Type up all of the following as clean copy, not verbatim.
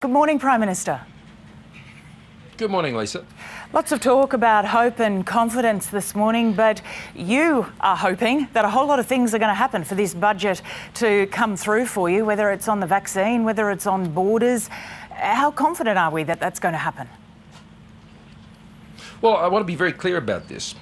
Good morning, Prime Minister. Good morning, Lisa. Lots of talk about hope and confidence this morning, but you are hoping that a whole lot of things are going to happen for this budget to come through for you, whether it's on the vaccine, whether it's on borders. How confident are we that that's going to happen? Well, I want to be very clear about this.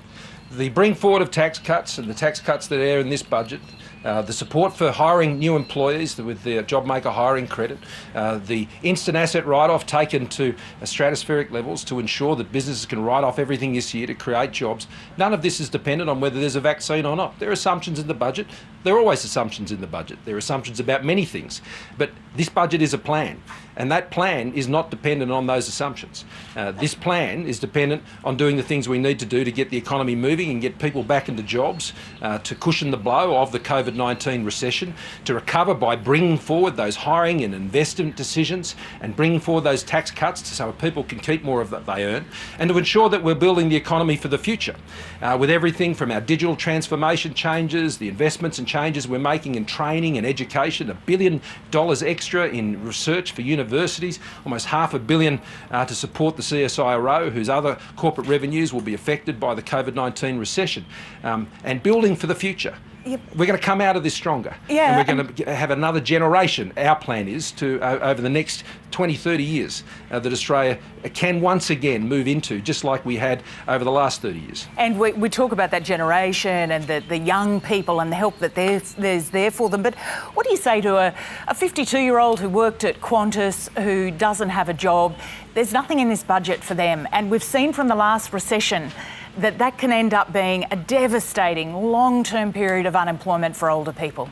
The bring forward of tax cuts and the tax cuts that are in this budget, the support for hiring new employees with the JobMaker hiring credit, the instant asset write-off taken to stratospheric levels to ensure that businesses can write off everything this year to create jobs. None of this is dependent on whether there's a vaccine or not. There are assumptions in the budget. There are always assumptions in the budget. There are assumptions about many things. But this budget is a plan, and that plan is not dependent on those assumptions. This plan is dependent on doing the things we need to do to get the economy moving and get people back into jobs, to cushion the blow of the COVID-19 recession, to recover by bringing forward those hiring and investment decisions and bringing forward those tax cuts so people can keep more of what they earn, and to ensure that we're building the economy for the future with everything from our digital transformation changes, the investments and changes we're making in training and education, $1 billion extra in research for universities, almost $500 million to support the CSIRO, whose other corporate revenues will be affected by the COVID-19 recession, and building for the future. Yep. We're going to come out of this stronger, and we're going to have another generation. Our plan is to, over the next 20, 30 years, that Australia can once again move into, just like we had over the last 30 years. And we talk about that generation and the young people and the help that there's there for them. But what do you say to a 52-year-old who worked at Qantas who doesn't have a job? There's nothing in this budget for them. And we've seen from the last recession that can end up being a devastating long-term period of unemployment for older people.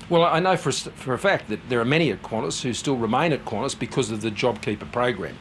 Well, I know for a fact that there are many at Qantas who still remain at Qantas because of the JobKeeper program.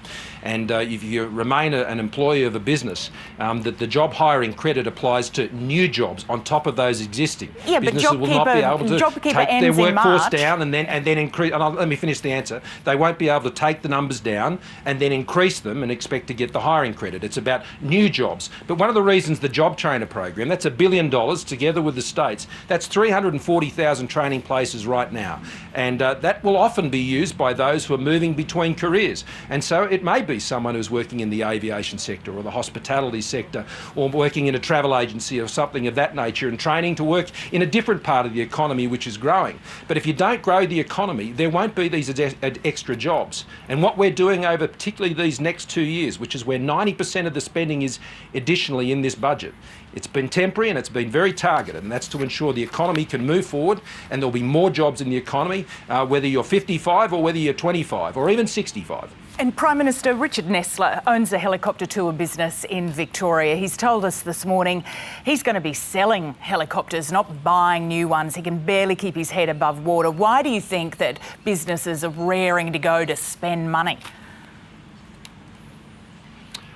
And if you remain an employee of a business, that the job hiring credit applies to new jobs on top of those existing. Yeah, businesses but will not be able to take their workforce down and then increase. And let me finish the answer. They won't be able to take the numbers down and then increase them and expect to get the hiring credit. It's about new jobs. But one of the reasons the Job Trainer program, that's $1 billion together with the states, that's 340,000 training places right now. And that will often be used by those who are moving between careers. And so it may be someone who's working in the aviation sector or the hospitality sector or working in a travel agency or something of that nature and training to work in a different part of the economy which is growing. But if you don't grow the economy, there won't be these extra jobs. And what we're doing over particularly these next 2 years, which is where 90% of the spending is additionally in this budget, it's been temporary and it's been very targeted, and that's to ensure the economy can move forward and there'll be more jobs in the economy, whether you're 55 or whether you're 25 or even 65. And Prime Minister Richard Nestler owns a helicopter tour business in Victoria. He's told us this morning he's going to be selling helicopters, not buying new ones. He can barely keep his head above water. Why do you think that businesses are raring to go to spend money?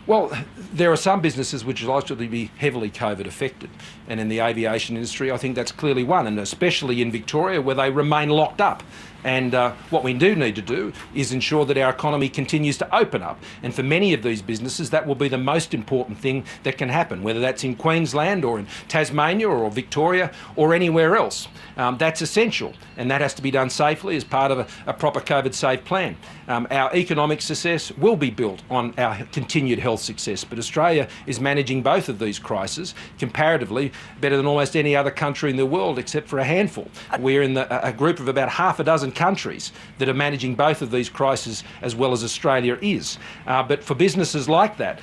Well, there are some businesses which will likely be heavily COVID affected, and in the aviation industry I think that's clearly one, and especially in Victoria where they remain locked up. And what we do need to do is ensure that our economy continues to open up. And for many of these businesses, that will be the most important thing that can happen, whether that's in Queensland or in Tasmania or Victoria or anywhere else. That's essential, and that has to be done safely as part of a proper COVID-safe plan. Our economic success will be built on our continued health success, but Australia is managing both of these crises comparatively better than almost any other country in the world, except for a handful. We're in a group of about half a dozen countries that are managing both of these crises as well as Australia is. But for businesses like that,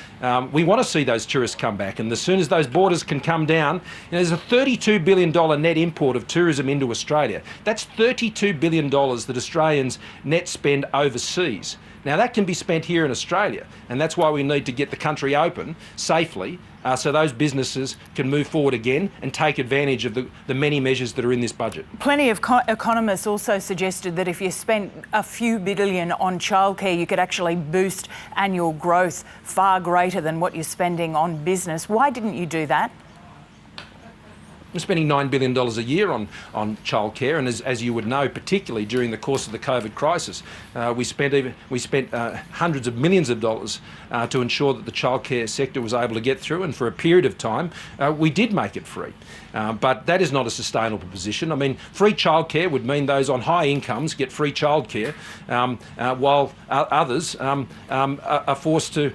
we want to see those tourists come back, and as soon as those borders can come down, there's a $32 billion net import of tourism into Australia. That's $32 billion that Australians net spend overseas. Now that can be spent here in Australia, and that's why we need to get the country open safely so those businesses can move forward again and take advantage of the many measures that are in this budget. Plenty of economists also suggested that if you spent a few billion on childcare, you could actually boost annual growth far greater than what you're spending on business. Why didn't you do that? We're spending $9 billion a year on childcare, and as you would know, particularly during the course of the COVID crisis, we spent hundreds of millions of dollars to ensure that the childcare sector was able to get through, and for a period of time, we did make it free. But that is not a sustainable position. I mean, free childcare would mean those on high incomes get free childcare, while others are forced to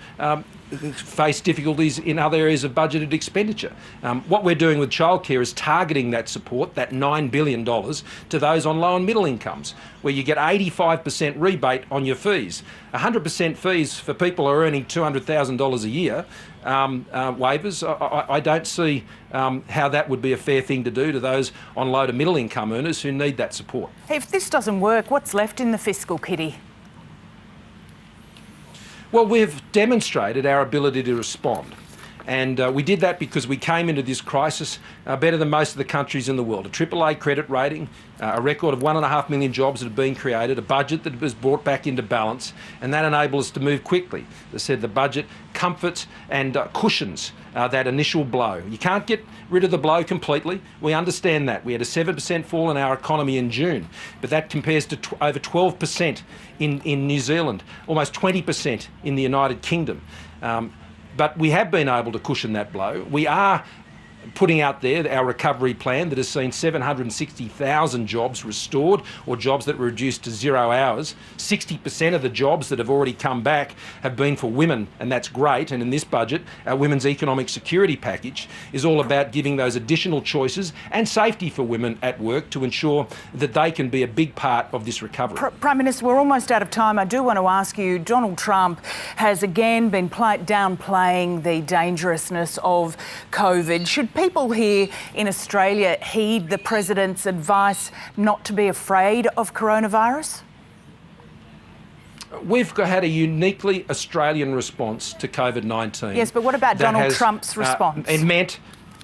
face difficulties in other areas of budgeted expenditure. What we're doing with childcare is targeting that support, that $9 billion, to those on low and middle incomes, where you get 85% rebate on your fees. 100% fees for people who are earning $200,000 a year, waivers, I don't see how that would be a fair thing to do to those on low to middle income earners who need that support. If this doesn't work, what's left in the fiscal kitty? Well, we've demonstrated our ability to respond. And we did that because we came into this crisis better than most of the countries in the world. A AAA credit rating, a record of 1.5 million jobs that have been created, a budget that was brought back into balance, and that enabled us to move quickly. As I said, the budget comforts and cushions that initial blow. You can't get rid of the blow completely. We understand that. We had a 7% fall in our economy in June, but that compares to over 12% in New Zealand, almost 20% in the United Kingdom. But we have been able to cushion that blow. We are putting out there our recovery plan that has seen 760,000 jobs restored, or jobs that were reduced to 0 hours. 60% of the jobs that have already come back have been for women, and that's great. And in this budget, our Women's Economic Security Package is all about giving those additional choices and safety for women at work to ensure that they can be a big part of this recovery. Prime Minister, we're almost out of time. I do want to ask you, Donald Trump has again been downplaying the dangerousness of COVID. Should people here in Australia heed the President's advice not to be afraid of coronavirus? We've had a uniquely Australian response to COVID-19. Yes, but what about Donald Trump's response? It meant,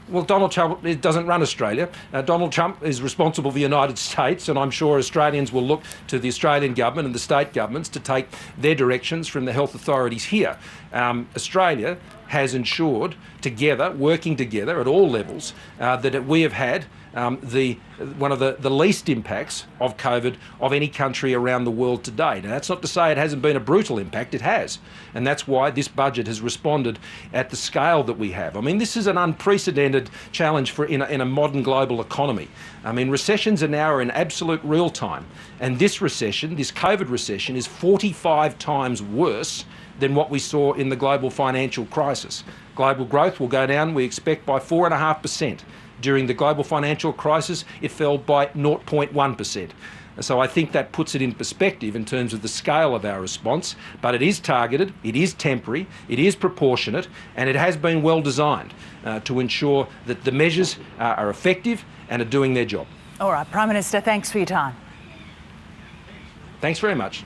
well, Donald Trump doesn't run Australia. Donald Trump is responsible for the United States, and I'm sure Australians will look to the Australian government and the state governments to take their directions from the health authorities here. Australia has ensured together, working together at all levels, that we have had one of the least impacts of COVID of any country around the world to date. Now, that's not to say it hasn't been a brutal impact, it has. And that's why this budget has responded at the scale that we have. I mean, this is an unprecedented challenge in a modern global economy. I mean, recessions are now in absolute real time. And this recession, this COVID recession, is 45 times worse than what we saw in the global financial crisis. Global growth will go down, we expect, by 4.5%. During the global financial crisis, it fell by 0.1%. So I think that puts it in perspective in terms of the scale of our response, but it is targeted, it is temporary, it is proportionate, and it has been well designed to ensure that the measures are effective and are doing their job. All right, Prime Minister, thanks for your time. Thanks very much.